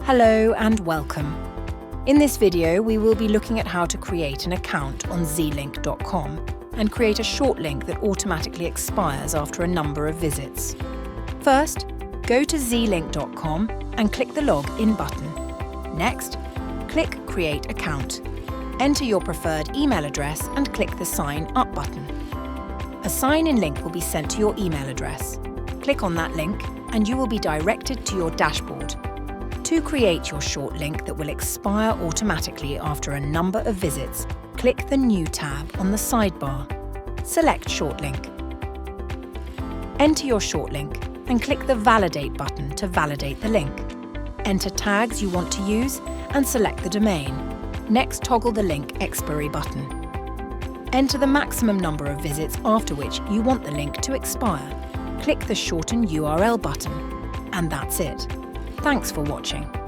Hello and welcome. In this video, we will be looking at how to create an account on Zlnk.com and create a short link that automatically expires after a number of visits. First, go to Zlnk.com and click the Login button. Next, click Create Account. Enter your preferred email address and click the Sign Up button. A sign-in link will be sent to your email address. Click on that link and you will be directed to your dashboard. To create your short link that will expire automatically after a number of visits, click the New tab on the sidebar. Select Short Link. Enter your short link and click the Validate button to validate the link. Enter tags you want to use and select the domain. Next, toggle the link expiry button. Enter the maximum number of visits after which you want the link to expire. Click the Shorten URL button. And that's it. Thanks for watching.